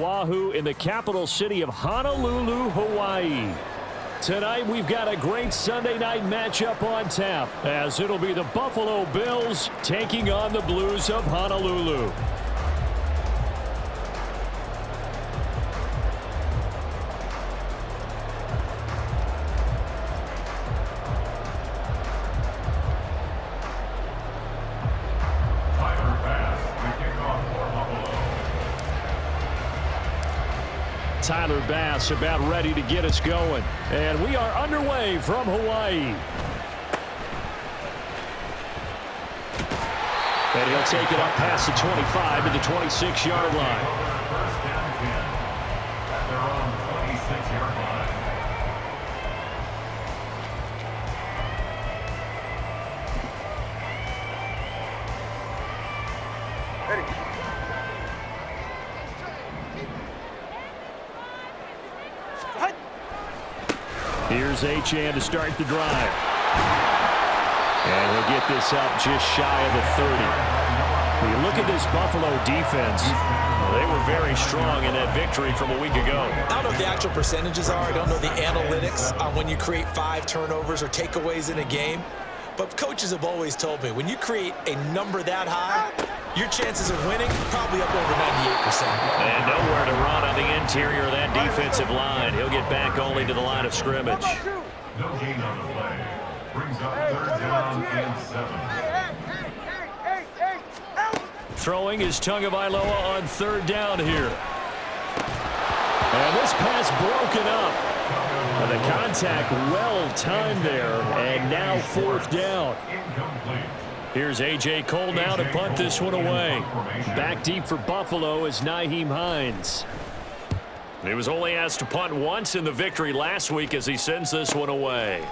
Oahu in the capital city of Honolulu, Hawaii. Tonight we've got a great Sunday night matchup on tap, as it'll be the Buffalo Bills taking on the Blues of Honolulu. Tyler Bass about ready to get us going. And we are underway from Hawaii. And he'll take it up past the 25 to the 26-yard line. At their own 26-yard line. Ready. Here's Achane to start the drive. And he'll get this up just shy of the 30. When you look at this Buffalo defense, they were very strong in that victory from a week ago. I don't know what the actual percentages are. I don't know the analytics on when you create 5 turnovers or takeaways in a game. But coaches have always told me, when you create a number that high, your chances of winning probably up over 98%. And nowhere to run on the interior of that defensive line. He'll get back only to the line of scrimmage. No gain on the play. Brings up 3rd down and 7. Throwing is Tagovailoa on 3rd down here. And this pass broken up. And the contact well-timed there. And now 4th down. Incomplete. Here's A.J. Cole now to punt this one away. Back deep for Buffalo is Nyheim Hines. He was only asked to punt once in the victory last week as he sends this one away.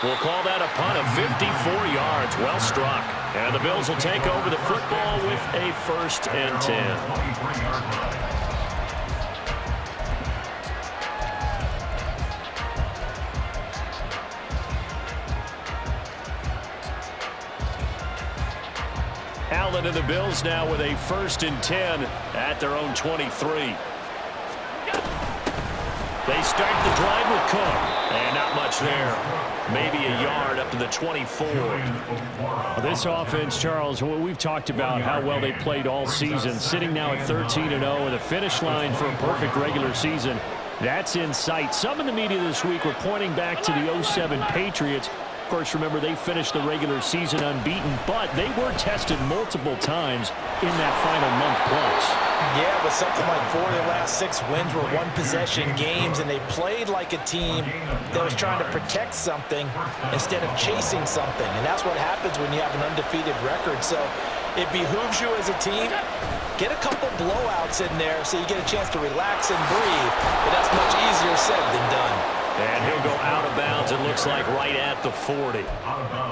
We'll call that a punt of 54 yards. Well struck. And the Bills will take over the football with a 1st and 10. Allen and the Bills now with a 1st and 10 at their own 23. They start the drive with Cook. And not much there. Maybe a yard up to the 24. This offense, Charles, we've talked about how well they played all season. Sitting now at 13-0 and the finish line for a perfect regular season. That's in sight. Some in the media this week were pointing back to the 07 Patriots. Of course, remember, they finished the regular season unbeaten, but they were tested multiple times in that final month plus. Yeah, but something like 4 of their last 6 wins were one-possession games, and they played like a team that was trying to protect something instead of chasing something. And that's what happens when you have an undefeated record. So it behooves you as a team, get a couple blowouts in there so you get a chance to relax and breathe. But that's much easier said than done. And he'll go out of bounds, it looks like, right at the 40.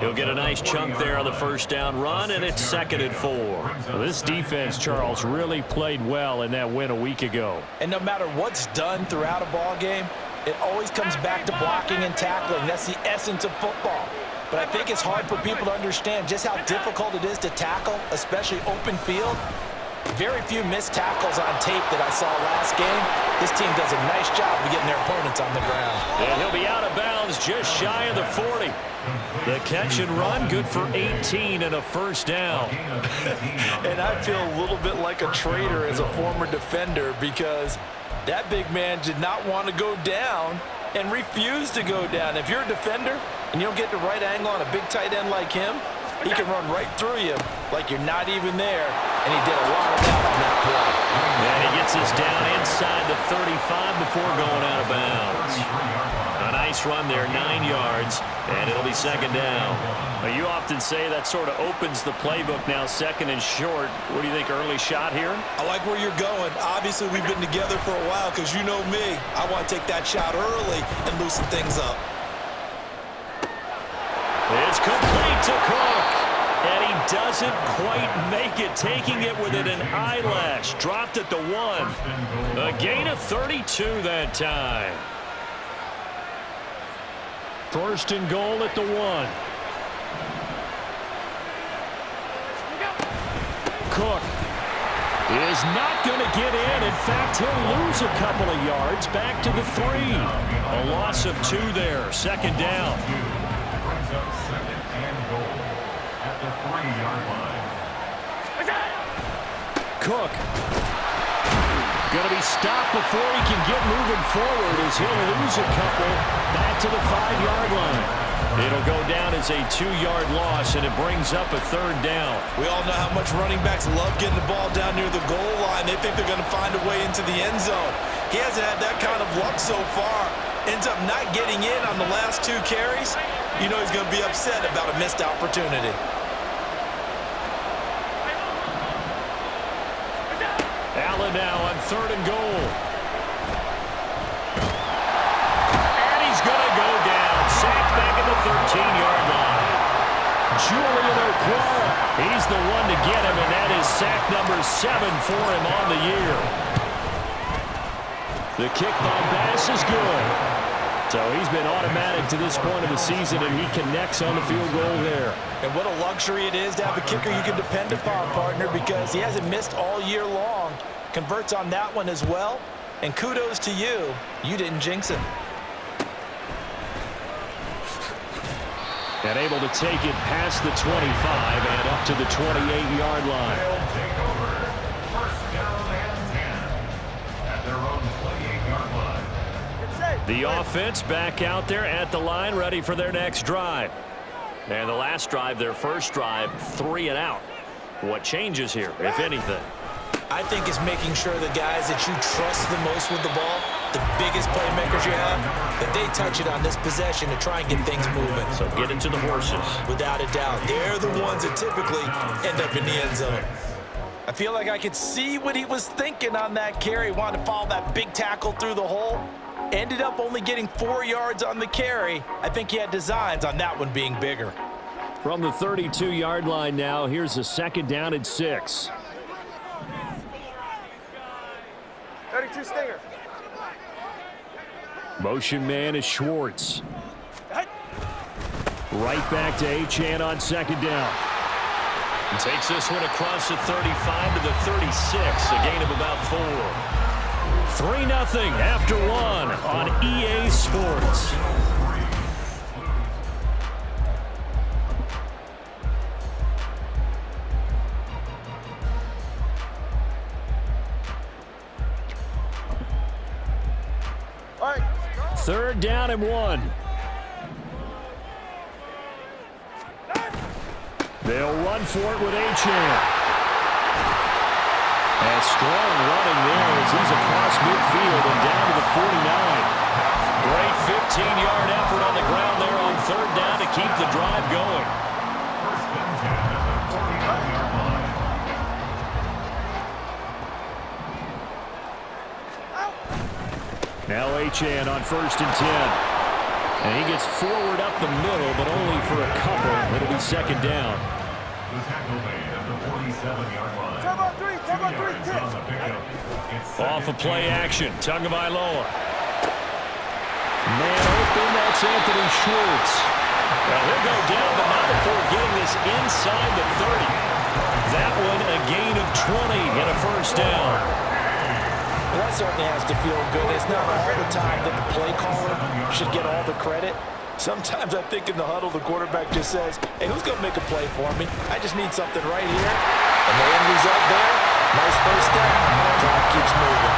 He'll get a nice chunk there on the 1st down run, and it's 2nd and 4. Well, this defense, Charles, really played well in that win a week ago. And no matter what's done throughout a ball game, it always comes back to blocking and tackling. That's the essence of football. But I think it's hard for people to understand just how difficult it is to tackle, especially open field. Very few missed tackles on tape that I saw last game. This team does a nice job of getting their opponents on the ground. And he'll be out of bounds just shy of the 40. The catch and run, good for 18 and a 1st down. And I feel a little bit like a traitor as a former defender, because that big man did not want to go down and refused to go down. If you're a defender and you don't get the right angle on a big tight end like him, he can run right through you like you're not even there, and he did a lot of that on that play. And he gets us down inside the 35 before going out of bounds. A nice run there, 9 yards, and it'll be 2nd down. Well, you often say that sort of opens the playbook now, 2nd and short. What do you think, early shot here? I like where you're going. Obviously, we've been together for a while, because you know me. I want to take that shot early and loosen things up. It's complete to Cook. And he doesn't quite make it, taking it within an eyelash. Dropped at the 1. A gain of 32 that time. 1st and goal at the 1. Cook is not going to get in. In fact, he'll lose a couple of yards back to the 3. A loss of 2 there. Second down. Brings up second and goal at the 3-yard line. Cook going to be stopped before he can get moving forward as he'll lose a couple back to the 5-yard line. It'll go down as a 2-yard loss, and it brings up a 3rd down. We all know how much running backs love getting the ball down near the goal line. They think they're going to find a way into the end zone. He hasn't had that kind of luck so far. Ends up not getting in on the last 2 carries. You know he's going to be upset about a missed opportunity. Allen now on 3rd and goal. And he's going to go down. Sacked back at the 13-yard line. Julian Okwara, he's the one to get him, and that is sack number 7 for him on the year. The kick by Bass is good. So he's been automatic to this point of the season, and he connects on the field goal there. And what a luxury it is to have a kicker you can depend upon, partner, because he hasn't missed all year long. Converts on that one as well. And kudos to you. You didn't jinx him. And able to take it past the 25 and up to the 28-yard line. They'll take over. First down and 10 at their own 28-yard line. The offense back out there at the line, ready for their next drive. And the last drive, their first drive, 3 and out. What changes here, if anything? I think it's making sure the guys that you trust the most with the ball, the biggest playmakers you have, that they touch it on this possession to try and get things moving. So get it to the horses. Without a doubt. They're the ones that typically end up in the end zone. I feel like I could see what he was thinking on that carry. Wanted to follow that big tackle through the hole. Ended up only getting 4 yards on the carry. I think he had designs on that one being bigger. From the 32-yard line now, here's a 2nd down and 6. 32 Stinger. Motion man is Schwartz. Right back to Achane on 2nd down. Takes this one across the 35 to the 36, a gain of about 4. 3-0 after 1 on EA Sports. All right. 3rd down and 1. They'll run for it with Achane. And strong running there as he's across midfield and down to the 49. Great 15-yard effort on the ground there on 3rd down to keep the drive going. First and 10 at the 49-yard line. Now Achane on 1st and 10. And he gets forward up the middle, but only for a couple. It'll be 2nd down. The tackle made at the 47-yard line. Come on, 3, come on, 3, 2 yards on the pickup. It's Off of second play and action, Tagovailoa. Man open, that's Anthony Schwartz. Well, he'll go down, but not before getting this inside the 30. That one a gain of 20 and a 1st down. Well, that certainly has to feel good. It's not all the time that the play caller should get all the credit. Sometimes I think in the huddle, the quarterback just says, hey, who's going to make a play for me? I just need something right here. And the end result there, nice 1st down. Drive keeps moving.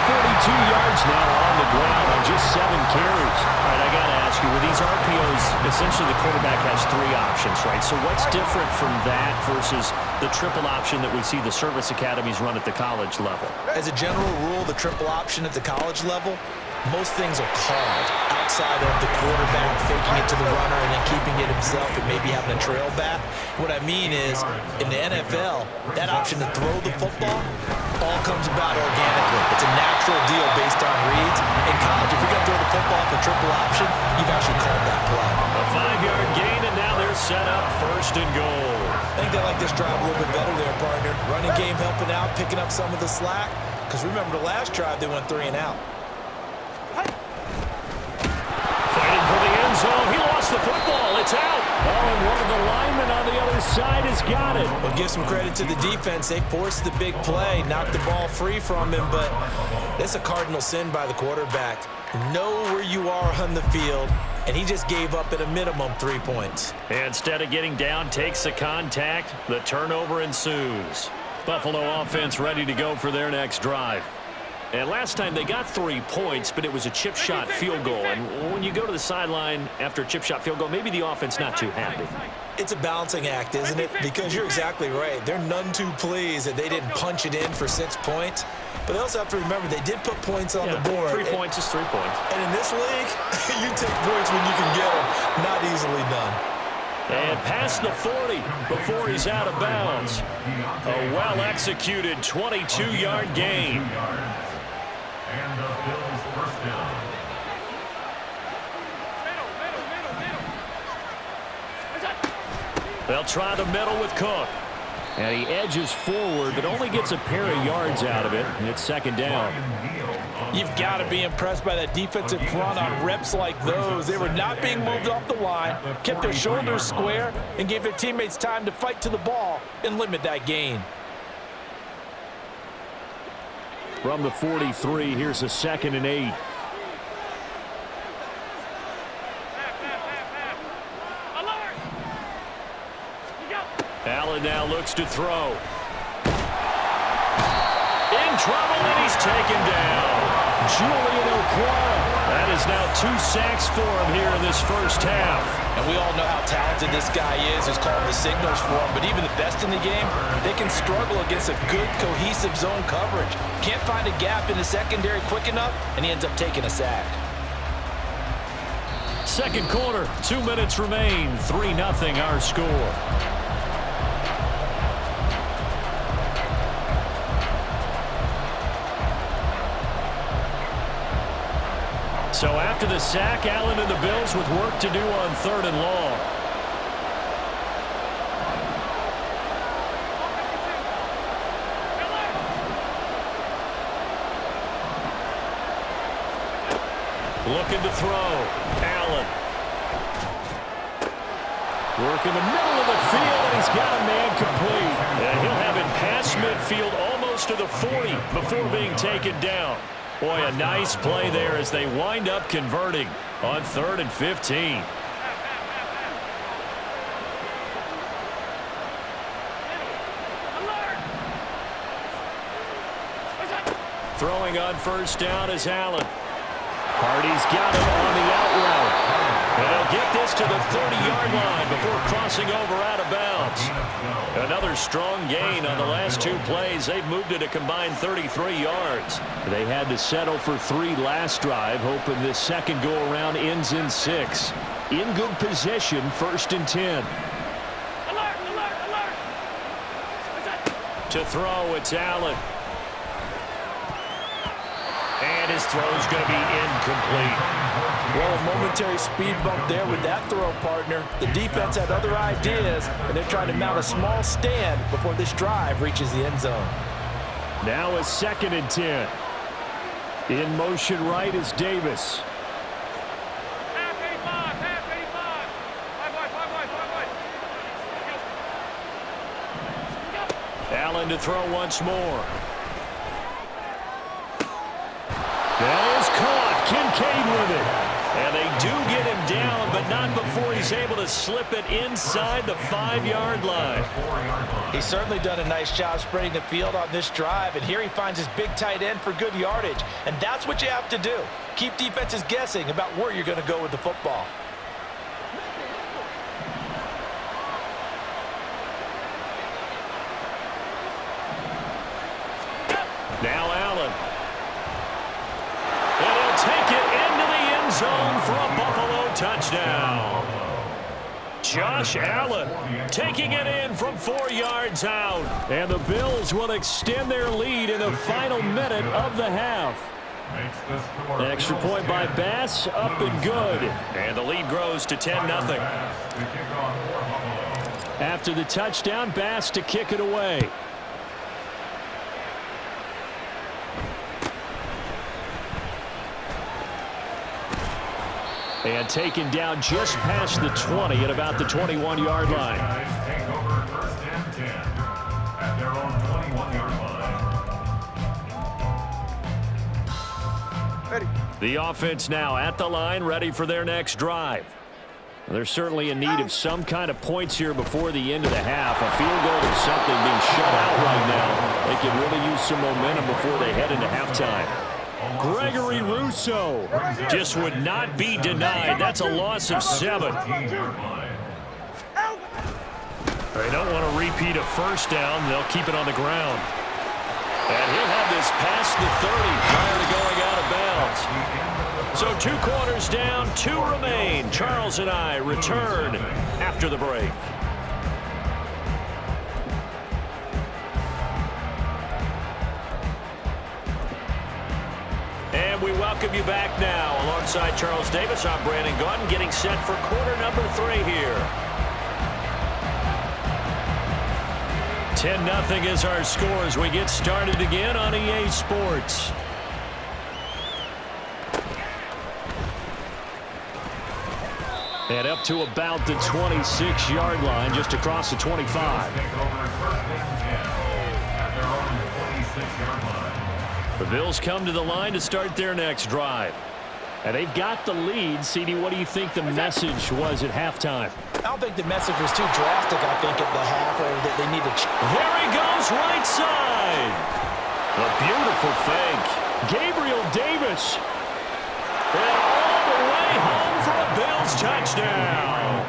42 yards now on the ground on just 7 carries. All right, I got to ask you, with these RPOs, essentially the quarterback has 3 options, right? So what's different from that versus the triple option that we see the service academies run at the college level? As a general rule, the triple option at the college level, most things are called outside of the quarterback faking it to the runner and then keeping it himself and maybe having a trail back. What I mean is, in the NFL, that option to throw the football all comes about organically. It's a natural deal based on reads. In college, if you're going to throw the football for triple option, you've actually called that play. A 5-yard gain, and now they're set up 1st and goal. I think they like this drive a little bit better there, partner. Running game helping out, picking up some of the slack. Because remember, the last drive, they went 3 and out. Fighting for the end zone. He lost the football. It's out. Oh, and one of the linemen on the other side has got it. Well, give some credit to the defense. They forced the big play, knocked the ball free from him, but it's a cardinal sin by the quarterback. Know where you are on the field, and he just gave up at a minimum 3 points. Instead of getting down, takes the contact. The turnover ensues. Buffalo offense ready to go for their next drive. And last time they got 3 points, but it was a chip shot field goal. And when you go to the sideline after a chip shot field goal, maybe the offense not too happy. It's a balancing act, isn't it? Because you're exactly right. They're none too pleased that they didn't punch it in for 6 points. But they also have to remember they did put points on the board. 3 points is 3 points. And in this league, you take points when you can get them. Not easily done. And past the 40 before he's out of bounds. A well-executed 22-yard gain. And the Bills first down. They'll try the middle with Cook. And he edges forward, but only gets a pair of yards out of it. And it's second down. You've got to be impressed by that defensive front on reps like those. They were not being moved off the line, kept their shoulders square, and gave their teammates time to fight to the ball and limit that gain. From the 43, here's a 2nd and 8. Allen now looks to throw. In trouble, and he's taken down. Julian Okwara. That is now 2 sacks for him here in this first half. And we all know how talented this guy is, who's called the signals for him. But even the best in the game, they can struggle against a good, cohesive zone coverage. Can't find a gap in the secondary quick enough, and he ends up taking a sack. Second quarter, 2 minutes remain. 3-0 our score. So after the sack, Allen and the Bills with work to do on 3rd and long. Looking to throw. Allen. Working the middle of the field, and he's got a man complete. And he'll have it past midfield almost to the 40 before being taken down. Boy, a nice play there as they wind up converting on 3rd and 15. Throwing on first down is Allen. Hardy's got it on the out route. And he'll get this to the 30-yard line before crossing over out of bounds. Another strong gain on the last 2 plays. They've moved it a combined 33 yards. They had to settle for 3 last drive, hoping this second go-around ends in 6. In good position, 1st and 10. To throw, it's Allen. And his throw's going to be incomplete. Well, a momentary speed bump there with that throw, partner. The defense had other ideas, and they're trying to mount a small stand before this drive reaches the end zone. Now a 2nd and 10. In motion right is Davis. Allen to throw once more. That is caught. Kincaid with it. And they do get him down, but not before he's able to slip it inside the 5-yard line. He's certainly done a nice job spreading the field on this drive, and here he finds his big tight end for good yardage. And that's what you have to do. Keep defenses guessing about where you're going to go with the football. Now Allen. And he'll take it into the end zone for a Buffalo touchdown. Josh Allen taking it in from 4 yards out. And the Bills will extend their lead in the final minute of the half. Extra point by Bass, up and good. And the lead grows to 10-0. After the touchdown, Bass to kick it away. And taken down just past the 20 at about the 21-yard line. Guys take over first and 10 at their own 21-yard line. Ready. The offense now at the line, ready for their next drive. They're certainly in need of some kind of points here before the end of the half. A field goal or something being shut out right now. They could really use some momentum before they head into halftime. Gregory Rousseau just would not be denied. That's a loss of 7. They don't want to repeat a first down. They'll keep it on the ground. And he'll have this past the 30 prior to going out of bounds. So 2 quarters down, 2 remain. Charles and I return after the break. And we welcome you back now. Alongside Charles Davis, I'm Brandon Gaudin, getting set for quarter number 3 here. 10-0 is our score as we get started again on EA Sports. And up to about the 26-yard line, just across the 25. The Bills come to the line to start their next drive. And they've got the lead. CD, what do you think the message was at halftime? I don't think the message was too drastic, I think, at the half, or that they need to... There he goes, right side. A beautiful fake. Gabriel Davis. And all the way home for a Bills touchdown.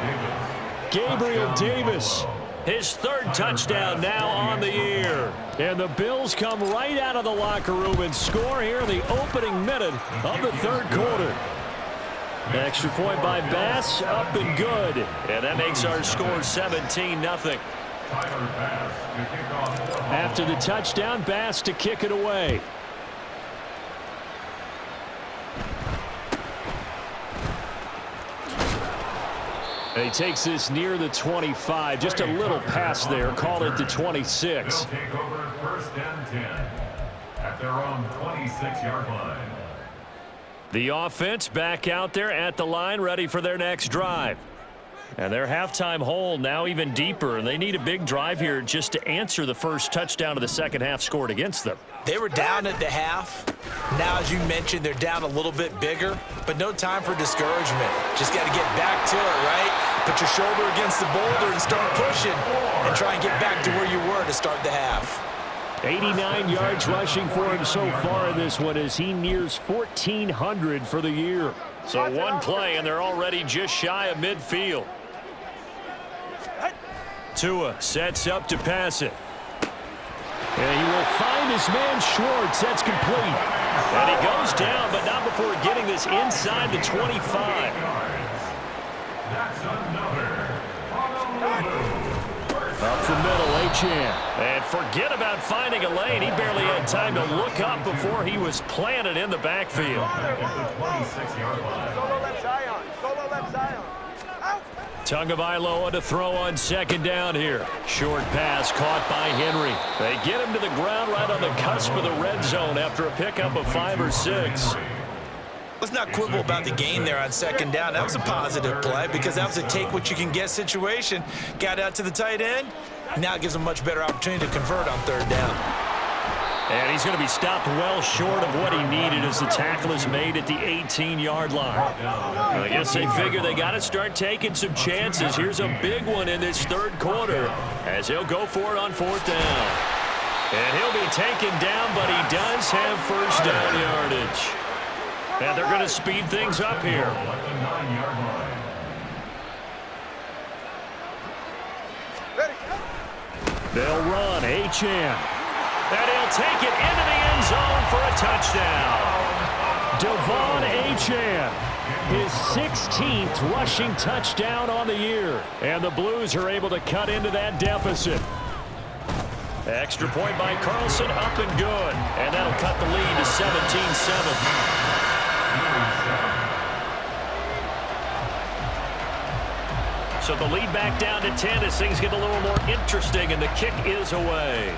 Gabriel Davis. His 3rd touchdown now on the year. And the Bills come right out of the locker room and score here in the opening minute of the 3rd quarter. Extra point by Bass, up and good. And that makes our score 17-0. After the touchdown, Bass to kick it away. And he takes this near the 25. Just a little pass there. Call it the 26. They'll take over first and 10 at their own 26-yard line. The offense back out there at the line, ready for their next drive. And their halftime hole now even deeper. And they need a big drive here just to answer the first touchdown of the second half scored against them. They were down at the half. Now, as you mentioned, they're down a little bit bigger, but no time for discouragement. Just got to get back to it, right? Put your shoulder against the boulder and start pushing and try and get back to where you were to start the half. 89 yards rushing for him so far in this one as he nears 1,400 for the year. So one play, and they're already just shy of midfield. Tua sets up to pass it. And he will find his man Schwartz. That's complete. And he goes down, but not before getting this inside the 25. That's another. Up the middle, Achane. And forget about finding a lane. He barely had time to look up before he was planted in the backfield. Solo left Zion. Solo left Zion. Out. Tagovailoa to throw on second down here. Short pass caught by Henry. They get him to the ground right on the cusp of the red zone after a pickup of 5 or 6. Let's not quibble about the gain there on second down. That was a positive play because that was a take-what-you-can-get situation. Got out to the tight end. Now it gives them a much better opportunity to convert on third down. And he's going to be stopped well short of what he needed as the tackle is made at the 18-yard line. I guess they figure they got to start taking some chances. Here's a big one in this third quarter as he'll go for it on fourth down. And he'll be taken down, but he does have first down yardage. And they're going to speed things up here. Ready. They'll run, Achane. And he'll take it into the end zone for a touchdown. Devon Achane, his 16th rushing touchdown on the year. And the Blues are able to cut into that deficit. Extra point by Carlson, up and good. And that'll cut the lead to 17-7. So the lead back down to 10 as things get a little more interesting, and the kick is away.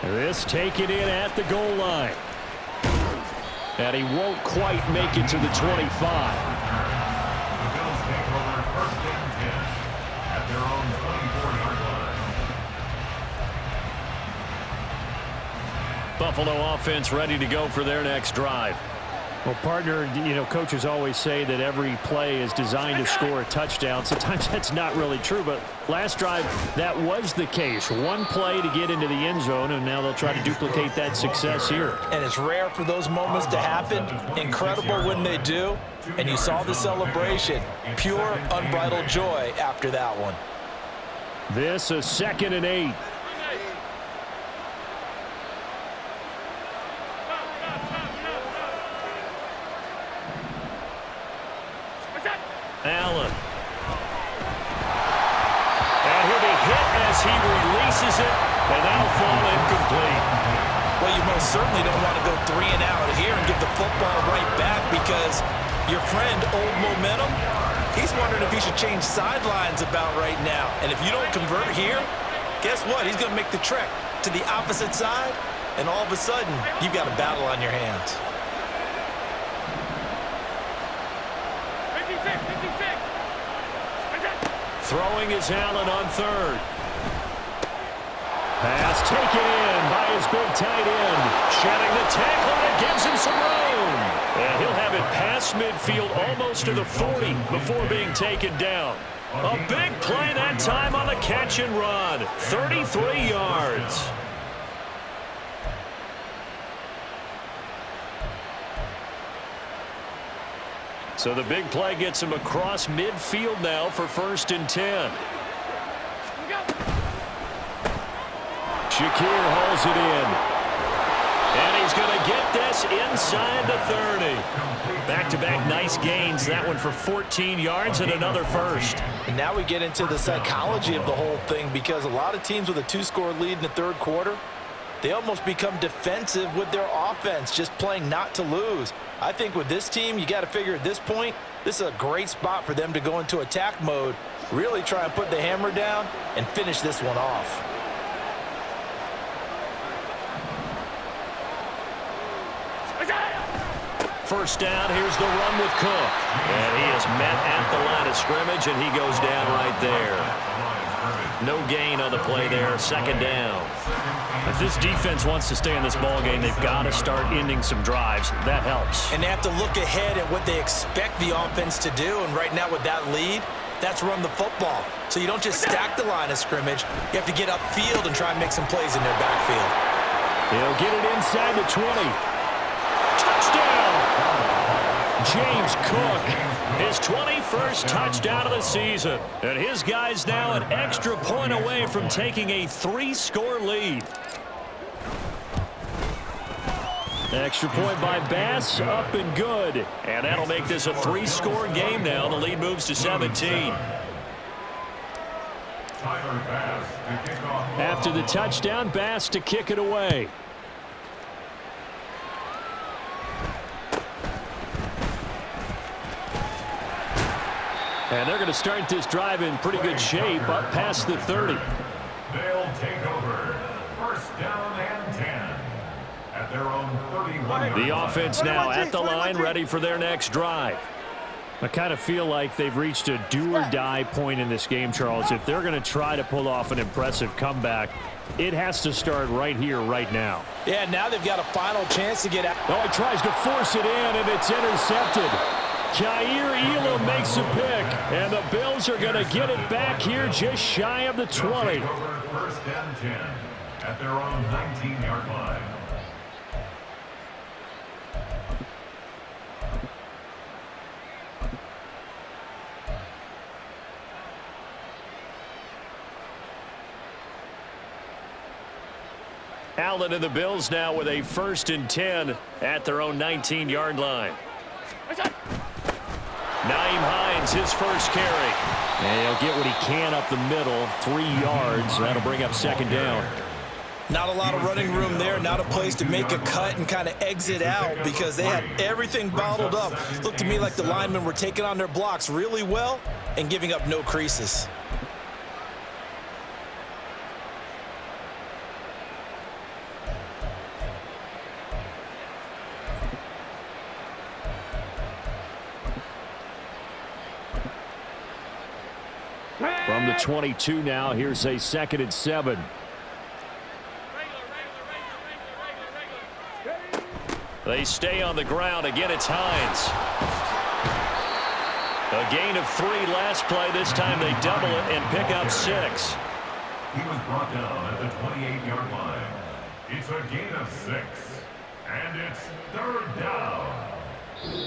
This taken in at the goal line. And he won't quite make it to the 25. The Bills take over 1st and 10 at their own 24-yard line. Buffalo offense ready to go for their next drive. Well, partner, you know, coaches always say that every play is designed to score a touchdown. Sometimes that's not really true, but last drive, that was the case. One play to get into the end zone, and now they'll try to duplicate that success here. And it's rare for those moments to happen. Incredible when they do. And you saw the celebration. Pure, unbridled joy after that one. This is 2nd and 8. Allen. And he'll be hit as he releases it, and that'll fall incomplete. Well, you most certainly don't want to go 3 and out here and give the football right back, because your friend, Old Momentum, he's wondering if he should change sidelines about right now. And if you don't convert here, guess what? He's going to make the trek to the opposite side, and all of a sudden, you've got a battle on your hands. Throwing is Allen on 3rd. Pass taken in by his big tight end. Shedding the tackle, and it gives him some room. And he'll have it past midfield almost to the 40 before being taken down. A big play that time on the catch and run. 33 yards. So the big play gets him across midfield now for 1st and 10. Shakir hauls it in. And he's going to get this inside the 30. Back-to-back nice gains. That one for 14 yards and another first. And now we get into the psychology of the whole thing, because a lot of teams with a 2-score lead in the 3rd quarter, they almost become defensive with their offense, just playing not to lose. I think with this team, you got to figure at this point, this is a great spot for them to go into attack mode, really try and put the hammer down and finish this one off. First down, here's the run with Cook. And he is met at the line of scrimmage, and he goes down right there. No gain on the play there, 2nd down. If this defense wants to stay in this ball game, they've got to start ending some drives. That helps. And they have to look ahead at what they expect the offense to do, and right now with that lead, that's run the football. So you don't just stack the line of scrimmage. You have to get upfield and try and make some plays in their backfield. He'll get it inside the 20. Touchdown! James Cook, his 21st touchdown of the season. And his guys now an extra point away from taking a 3-score lead. Extra point by Bass, up and good. And that'll make this a 3-score game now. The lead moves to 17. After the touchdown, Bass to kick it away. And they're going to start this drive in pretty good shape, up past the 30. They'll take over 1st down and 10 at their own 31. The offense now at the line, ready for their next drive. I kind of feel like they've reached a do-or-die point in this game, Charles. If they're going to try to pull off an impressive comeback, it has to start right here, right now. Yeah, now they've got a final chance to get out. Oh, he tries to force it in, and it's intercepted. Khair Elam makes a pick, and the Bills are going to get it back here just shy of the 20. 1st and 10 at their own 19-yard line. Allen and the Bills now with a 1st and 10 at their own 19-yard line. Nyheim Hines, his first carry. And he'll get what he can up the middle, 3 yards. That'll bring up 2nd down. Not a lot of running room there, not a place to make a cut and kind of exit out, because they had everything bottled up. Looked to me like the linemen were taking on their blocks really well and giving up no creases. 22 now. Here's a 2nd and 7. They stay on the ground. Again, it's Hines. A gain of 3 last play. This time they double it and pick up 6. He was brought down at the 28-yard line. It's a gain of 6. And it's 3rd down.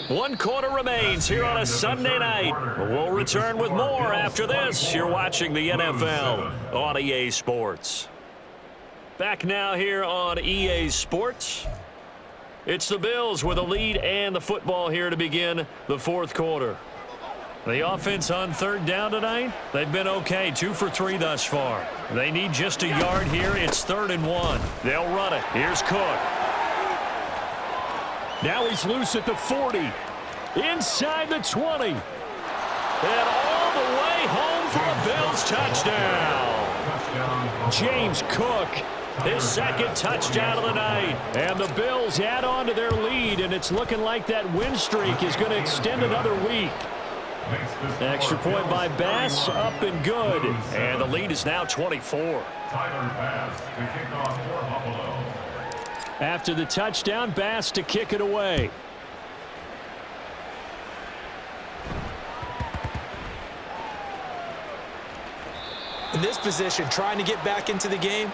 1 quarter remains here on a Sunday night. We'll return with more after this. You're watching the NFL on EA Sports. Back now here on EA Sports. It's the Bills with a lead and the football here to begin the 4th quarter. The offense on 3rd down tonight, they've been okay, 2 for 3 thus far. They need just a yard here. It's 3rd and 1. They'll run it. Here's Cook. Now he's loose at the 40. Inside the 20. And all the way home for a Bills touchdown. James Cook, his 2nd touchdown of the night. And the Bills add on to their lead, and it's looking like that win streak is going to extend another week. Extra point by Bass, up and good. And the lead is now 24. Tyler Bass to kick off for Buffalo. After the touchdown, Bass to kick it away. In this position, trying to get back into the game,